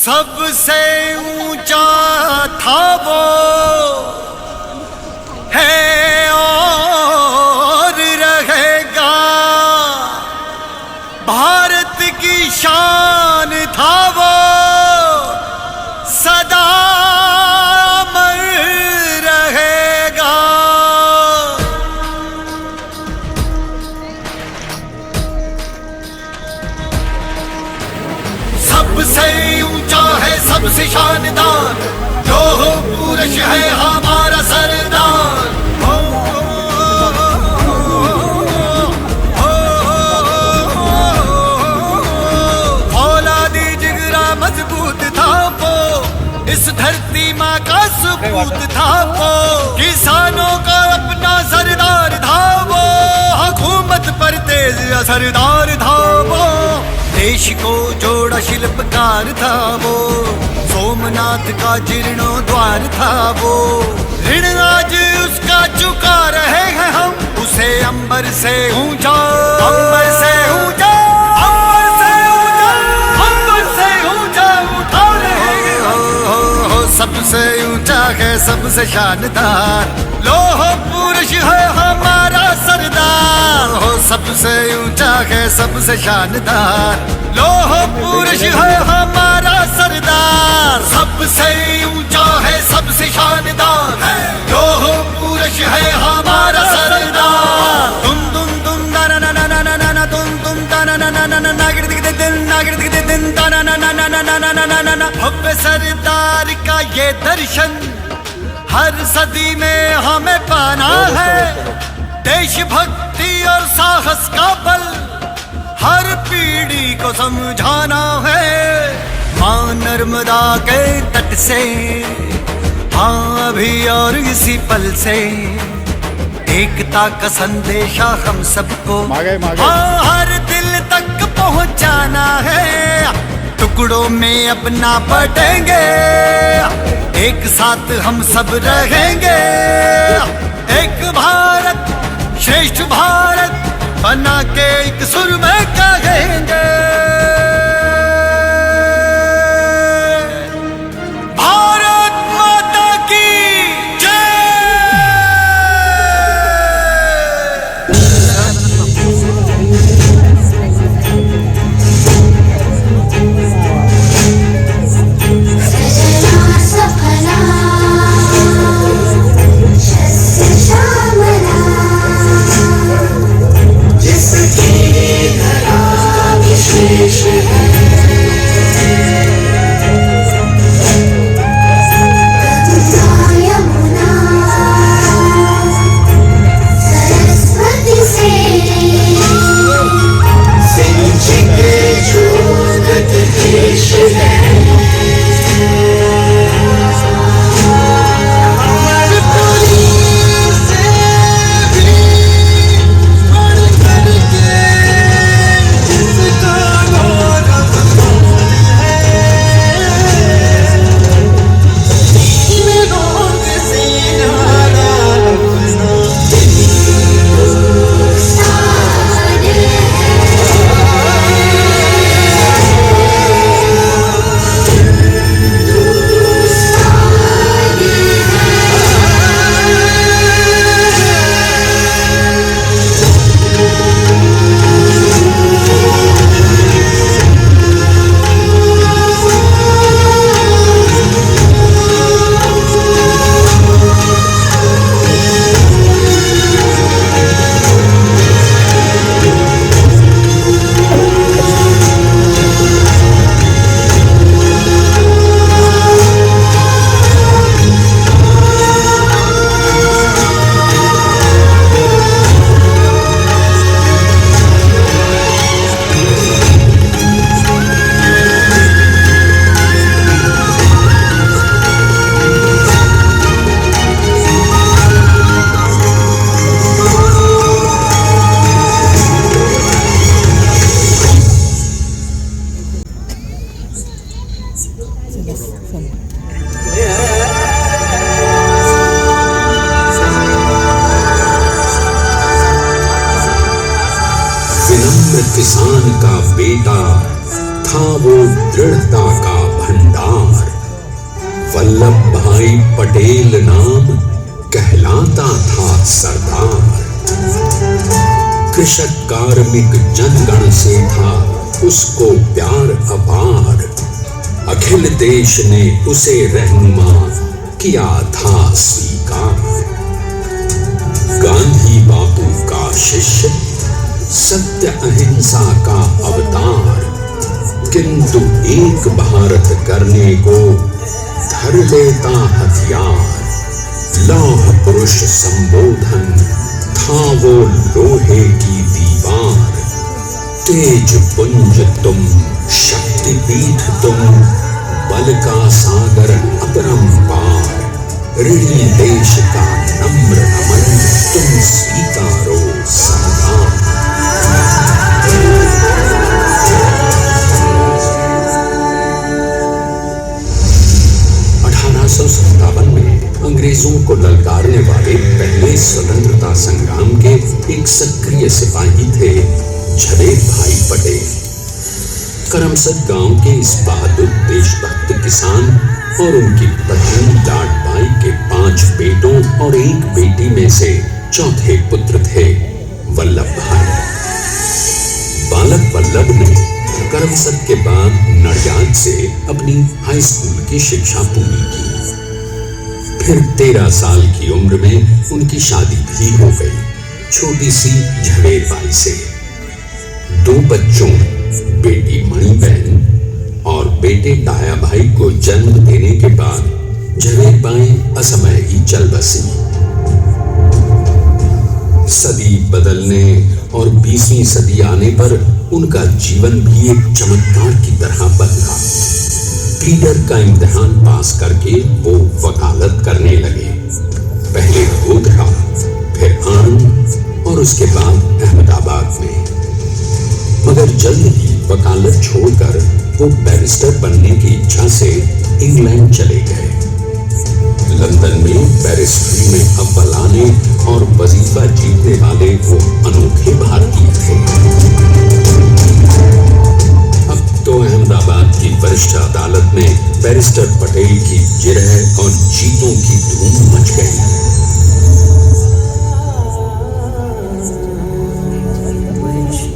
सबसे ऊंचा था वो है और रहेगा, भारत की शान था वो सदा अमर रहेगा। सबसे ऊंचा है सबसे शानदार, लोह पुरुष है हमारा सरदार। औलादी जिगरा मजबूत था वो, इस धरती माँ का सबूत था वो, किसानों का अपना सरदार था वो, हुकूमत पर तेज असरदार था वो, देश को जोड़ा शिल्पकार था वो, सोमनाथ का जीर्णोद्वार था वो, ऋण आज उसका चुका रहे हैं हम, उसे अंबर से ऊंचा, अंबर से ऊंचा, अंबर से ऊंचा, अंबर से ऊंचा उठा रहे हैं। सबसे ऊंचा है सबसे शानदार, लोह पुरुष है हमारा सरदार। हो सबसे ऊंचा है सबसे शानदार, लोह पुरुष है हमारा सरदार। सबसे ऊंचा है सबसे शानदार, लोह पुरुष है हमारा सरदार। तुम ना ना ना ना ना ना ना ना तुम ना ना ना ना ना ना नागिर दिख दिन नागिर दिख दिन ना ना ना ना ना ना ना ना ना ना ना। भव्य सरदार का ये दर्शन हर सदी में हमें पाना है, देशभक्ति और साहस का बल हर पीढ़ी को समझाना है। मां नर्मदा के तट से हाँ अभी और इसी पल से एकता का संदेशा हम सबको हाँ हर दिल तक पहुंचाना है। टुकड़ों में अपना बटेंगे, एक साथ हम सब रहेंगे, एक भारत श्रेष्ठ भारत बना के एक सुर में कहेंगे। भारत माता की किसान का बेटा था वो दृढ़ता का भंडार। सरदार। वल्लभ भाई पटेल नाम कहलाता था सरदार। कृषक कार्मिक जनगण से था उसको प्यार अपार। अखिल देश ने उसे रहनुमा किया था स्वीकार। गांधी बापू का शिष्य, सत्य अहिंसा का अवतार, किंतु एक भारत करने को धर लेता हथियार। लौह पुरुष संबोधन था वो लोहे की दीवार। तेज पुंज तुम, शक्तिपीठ तुम, बल का सागर अपरंपार। ऋणी देश का नम्र नमन तुम स्वीकारो सरदार। 1857 में अंग्रेजों को ललकारने वाले पहले स्वतंत्रता संग्राम के एक सक्रिय सिपाही थे झवेर भाई पटेल। करमसद गांव के इस बहादुर देशभक्त किसान और उनकी पत्नी लाडबाई के 5 बेटों और 1 बेटी में से चौथे पुत्र थे वल्लभ भाई। बालक वल्लभ ने करमसद के बाद नडियाद से अपनी हाई स्कूल की शिक्षा पूरी की। फिर 13 साल की उम्र में उनकी शादी भी हो गई छोटी सी झवेर बाई से। 2 बच्चों, बेटी मणिबेन और बेटे ताया भाई को जन्म देने के बाद झवेर बाई असमय ही चल बसी। सदी बदलने और 20वीं सदी आने पर उनका जीवन भी एक चमत्कार की तरह बदला। लीडर का इम्तिहान पास करके वो वकालत करने लगे। पहले गोधरा, फिर आनंद और उसके बाद अहमदाबाद में। मगर जल्द ही वकालत छोड़कर वो बैरिस्टर बनने की इच्छा से इंग्लैंड चले गए। लंदन में बैरिस्ट्री में अव्वल आने और वजीफा जीतने वाले वो अनोखे भारतीय थे। अब तो अहमदाबाद की वरिष्ठ अदालत में बैरिस्टर पटेल की जिरह और जीतों की धूम मच गई।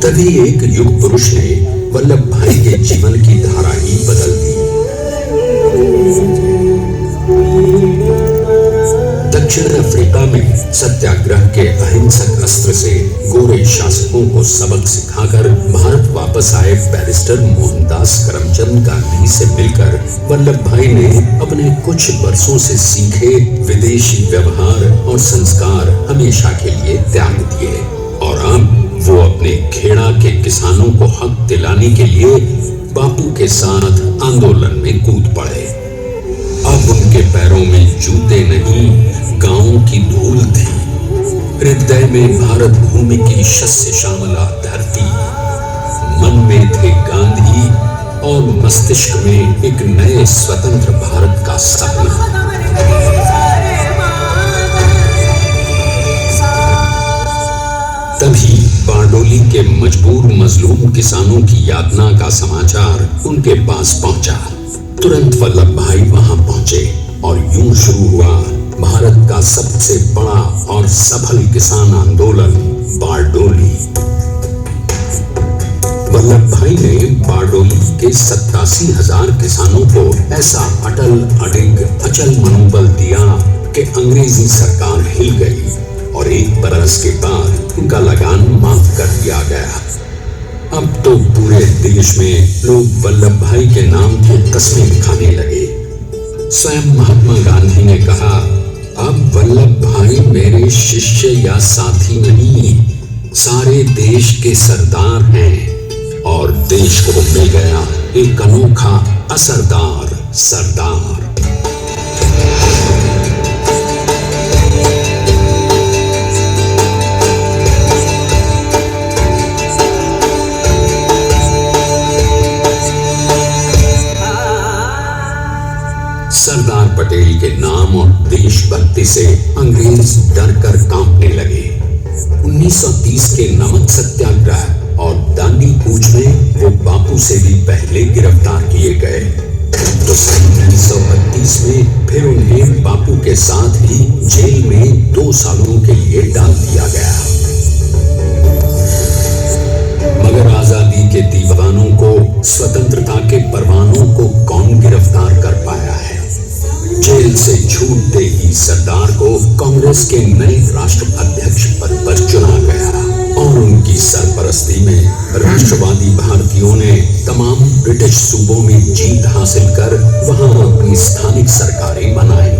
तभी एक युग पुरुष ने वल्लभ भाई के जीवन की धारा ही बदल दी। दक्षिण अफ्रीका में सत्याग्रह के अहिंसक अस्त्र से गोरे शासकों को सबक सिखाकर भारत वापस आए बैरिस्टर मोहनदास करमचंद गांधी से मिलकर वल्लभ भाई ने अपने कुछ वर्षों से सीखे विदेशी व्यवहार और संस्कार हमेशा के लिए त्याग दिए और अब वो अपने खेड़ा के किसानों को हक दिलाने के लिए बापू के साथ आंदोलन में कूद पड़े। अब उनके पैरों में जूते नहीं, गांवों की धूल थी। हृदय में भारत भूमि की शस्य श्यामला धरती। मन में थे गांधी और मस्तिष्क में एक नए स्वतंत्र भारत का सपना। तभी बारडोली के मजबूर मजलूम किसानों की यातना का समाचार उनके पास पहुंचा। तुरंत वल्लभ भाई वहां पहुंचे और यूं शुरू हुआ भारत का सबसे बड़ा और सफल किसान आंदोलन बारडोली। वल्लभ भाई ने बारडोली के 87,000 किसानों को ऐसा अटल अडिग अचल मनोबल दिया कि अंग्रेजी सरकार हिल गई और 1 बरस के बाद उनका लगान माफ कर दिया गया। अब तो पूरे देश में लोग वल्लभ भाई के नाम की कस्में खाने लगे। स्वयं महात्मा गांधी ने कहा, अब वल्लभ भाई मेरे शिष्य या साथी नहीं, सारे देश के सरदार हैं और देश को मिल गया एक अनोखा असरदार सरदार। सरदार पटेल के नाम और देशभक्ति से अंग्रेज डर कर कांपने लगे। 1930 के नमक सत्याग्रह और दांडी कूच में वो बापू से भी पहले गिरफ्तार किए गए। तो 1932 में फिर उन्हें बापू के साथ ही जेल में 2 सालों के लिए डाल दिया गया। मगर आजादी के दीवानों को, स्वतंत्रता के परवानों को कौन गिरफ्तार कर पाया है? जेल से छूटते ही सरदार को कांग्रेस के नए राष्ट्र अध्यक्ष पद पर चुना गया और उनकी सरपरस्ती में राष्ट्रवादी भारतीयों ने तमाम ब्रिटिश सूबों में जीत हासिल कर वहां अपनी स्थानिक सरकारें बनाई।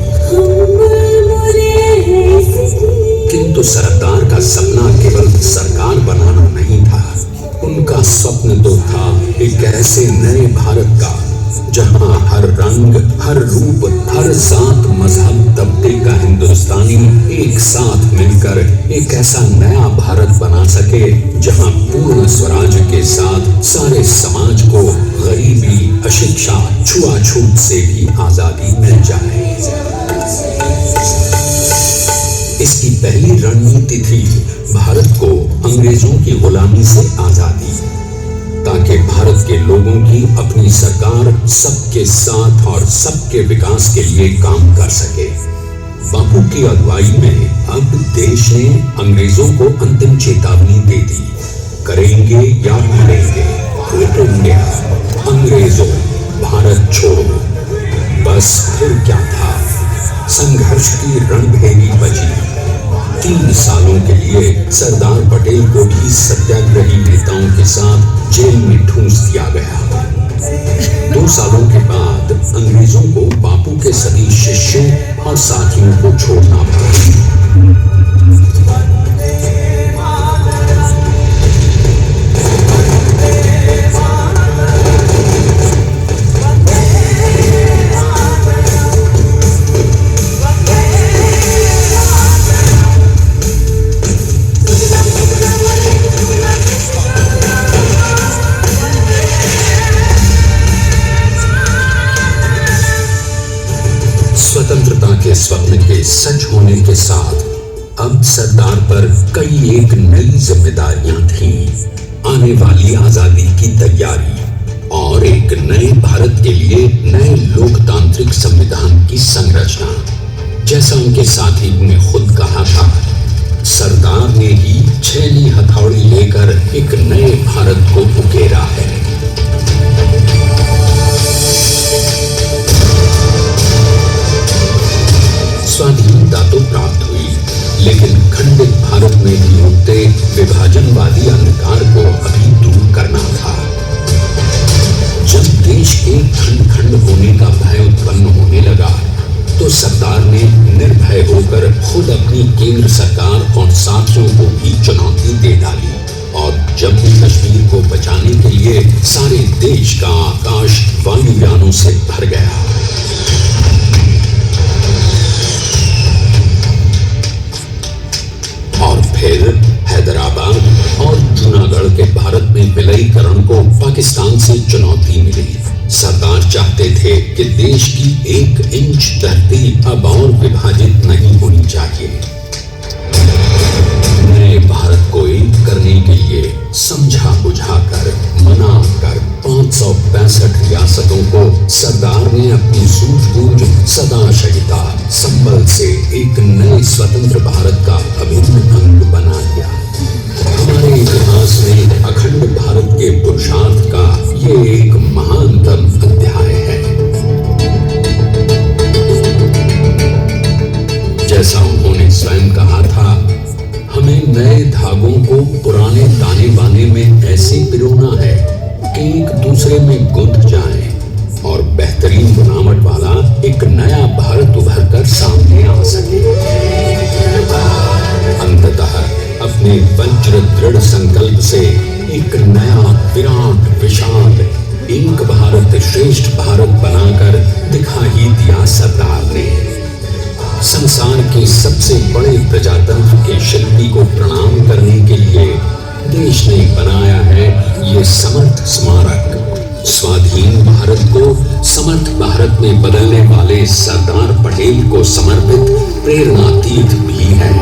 किंतु सरदार का सपना केवल सरकार बनाना नहीं था। उनका स्वप्न तो था एक ऐसे नए भारत का जहां हर रंग, हर रूप, हर जात, मजहब, तबके का हिंदुस्तानी एक साथ मिलकर एक ऐसा नया भारत बना सके जहां पूर्ण स्वराज के साथ सारे समाज को गरीबी, अशिक्षा, छुआछूत से भी आजादी मिल जाए। इसकी पहली रणनीति थी भारत को अंग्रेजों की गुलामी से आजादी, ताकि भारत के लोगों की अपनी सरकार सबके साथ और सबके विकास के लिए काम कर सके। बापू की अगुवाई में अब देश ने अंग्रेजों को अंतिम चेतावनी दे दी, करेंगे या मरेंगे, क्विट इंडिया, अंग्रेजों भारत छोड़ो। बस फिर क्या था, संघर्ष की रणभेरी बजी। 3 सालों के लिए सरदार पटेल को भी सत्याग्रही नेताओं के साथ जेल में ठूंस दिया गया। 2 सालों के बाद अंग्रेजों को बापू के सभी शिष्यों और साथियों को छोड़ना पड़ा। स्वतंत्रता के स्वप्न के सच होने के साथ अब सरदार पर कई एक नई जिम्मेदारियां थीं। आने वाली आजादी की तैयारी और एक नए भारत के लिए नए लोकतांत्रिक संविधान की संरचना। जैसा उनके साथी ने खुद कहा था, सरदार ने ही 6वीं हथौड़ी लेकर एक नए भारत को उकेरा है। स्वाधीनता तो प्राप्त हुई, लेकिन खंडित भारत में भी उठते विभाजनवादी अंधकार को अभी दूर करना था। जब देश के खंड खंड होने का भय उत्पन्न होने लगा, तो सरदार ने निर्भय होकर खुद अपनी केंद्र सरकार और साथियों को भी चुनौती दे डाली और जम्मू कश्मीर को बचाने के लिए सारे देश का आकाश वायुयानों से भर गया। और फिर हैदराबाद और जूनागढ़ के भारत में विलयीकरण को पाकिस्तान से चुनौती मिली। सरदार चाहते थे कि देश की 1 इंच धरती अब और विभाजित नहीं होनी चाहिए। नए भारत को एक करने के लिए समझा बुझाकर, मनाकर 565 रियासतों को सरदार ने अपनी सूझबूझ, सदाशयिता, संबल से एक नए स्वतंत्र भारत का अभिन्न अंग बना दिया। हमारे इतिहास में अखंड भारत के पुरुषार्थ का ये एक महानतम अध्याय है। जैसा उन्होंने स्वयं कहा था, हमें नए धागों को पुराने ताने बाने में ऐसे पिरोना है कि एक दूसरे में गुंथ जाएं और बेहतरीन बनावट वाला एक नया भारत उभर कर सामने आ सके। अंततः अपने वज्र दृढ़ संकल्प से एक नया विराट विशाल एक भारत श्रेष्ठ भारत बनाकर दिखा ही दिया सरदार ने। संसार के सबसे बड़े प्रजातंत्र के शिल्पी को प्रणाम करने के लिए देश ने बनाया है ये समर्थ स्मारक। स्वाधीन भारत को समर्थ भारत में बदलने वाले सरदार पटेल को समर्पित प्रेरणा तीर्थ भी है।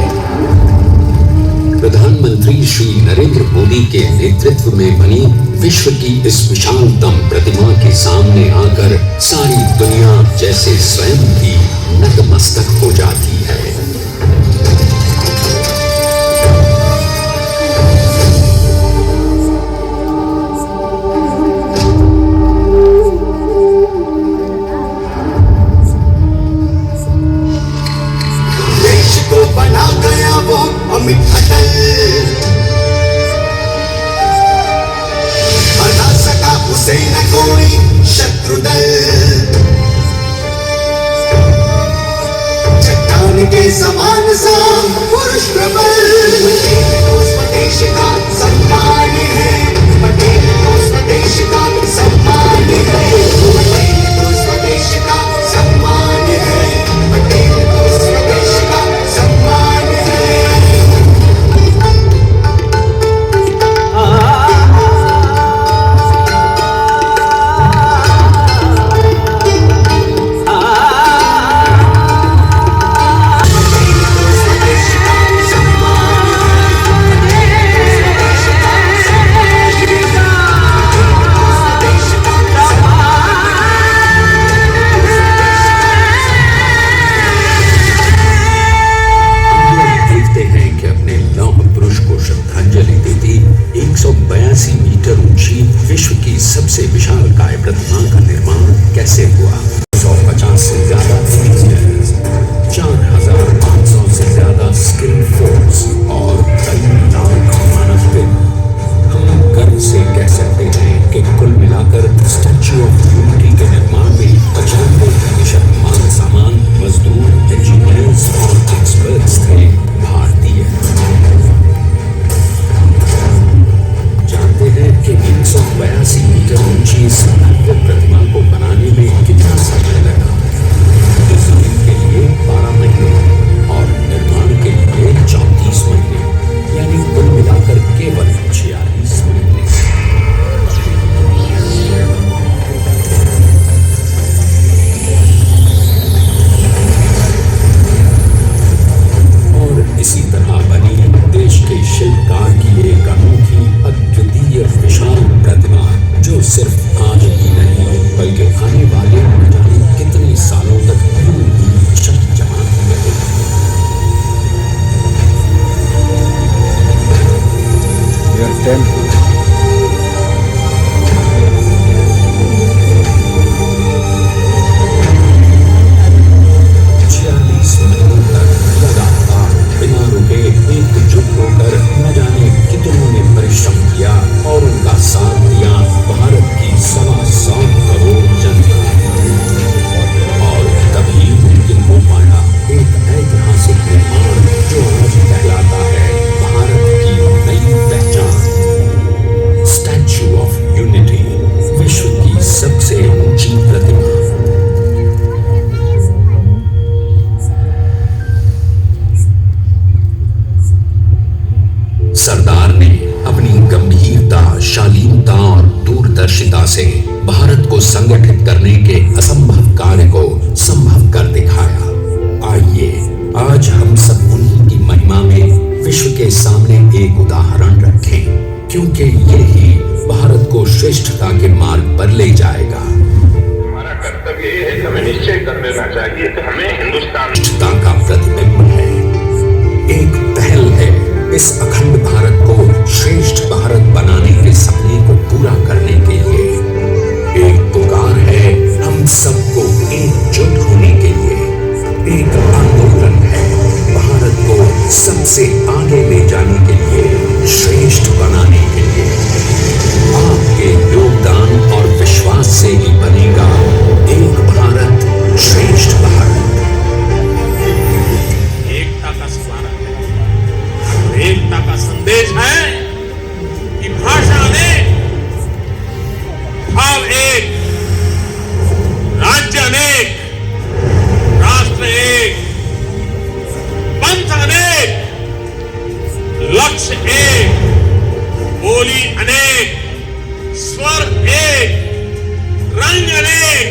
प्रधानमंत्री श्री नरेंद्र मोदी के नेतृत्व में बनी विश्व की इस विशालतम प्रतिमा के सामने आकर सारी दुनिया जैसे स्वयं भी नतमस्तक हो जाती है। बना गया वो अमित अटल, हरा सका उसे न कोई शत्रु दल। चट्टान के समान सा पुरुष प्रबल, पटेल तो स्वदेश का सम्मान है, पटेल तो स्वदेश का सम्मान है, पटेल तो स्वदेश का सम्मान है, पटेल तो स्वदेश का सम्मान है। विश्व की सबसे विशालकाय प्रतिमा का निर्माण कैसे हुआ। 150 से ज्यादा इंजीनियर्स, 4500 से ज्यादा स्किल फोर्स और कई लाख मानवविद। हम गर्व से कह सकते हैं कि कुल मिलाकर स्टैच्यू ऑफ यूनिटी के निर्माण में 95% मानव सामान, मजदूर, इंजीनियर्स और एक्सपर्ट्स थे भारतीय। जानते हैं कि 182 मीटर ऊंची इस भव्य प्रतिमा को बनाने में कितना समय लगा। डिजाइन के लिए 12 महीने और निर्माण के लिए 34 महीने, यानी कुल मिलाकर केवल 46 महीने। और इसी तरह बनी देश के शिल्पकार की एक अनोखी अद्वितीय विशाल प्रतिमा, जो सिर्फ आज ही नहीं बल्कि आने वाले न जाने कितने सालों तक यूं ही चमचमाती रहेगी। बिना रुके एकजुट होकर न जाने कितनों ने परिश्रम किया और उनका साथ दिया भारत की 125 करोड़ जनता। और तभी मुमकिन हो पाया एक ऐतिहासिक निर्माण जो आज कहलाता है भारत की नई पहचान। स्टैच्यू ऑफ यूनिटी, विश्व की सबसे ऊंची प्रतिमा। सरदार ने अपनी गंभीरता, शालीनता और दूरदर्शिता से भारत को संगठित करने के असंभव कार्य को संभव कर दिखाया। आइए आज हम सब उन्हीं की महिमा में विश्व के सामने एक उदाहरण रखें, क्योंकि ये ही भारत को श्रेष्ठता के मार्ग पर ले जाएगा। हमारा कर्तव्य ये है कि हमें निश्चय कर लेना चाहिए कि हमें हिंदुस्तान श्रेष्ठता का प्रतिबिंब है, एक पहल है इस अखंड भारत को श्रेष्ठ भारत बनाने के सपने को पूरा करने के लिए। एक पुकार है हम सबको एकजुट होने के लिए। एक आंदोलन है भारत को सबसे आगे ले जाने के लिए, श्रेष्ठ बनाने के लिए। आपके योगदान और विश्वास से ही बनेगा एक भारत, श्रेष्ठ भारत। एकता का संदेश है कि भाषा अनेक, भाव एक, राज्य अनेक, राष्ट्र एक, पंथ अनेक, लक्ष्य एक, बोली अनेक, स्वर एक, रंग अनेक,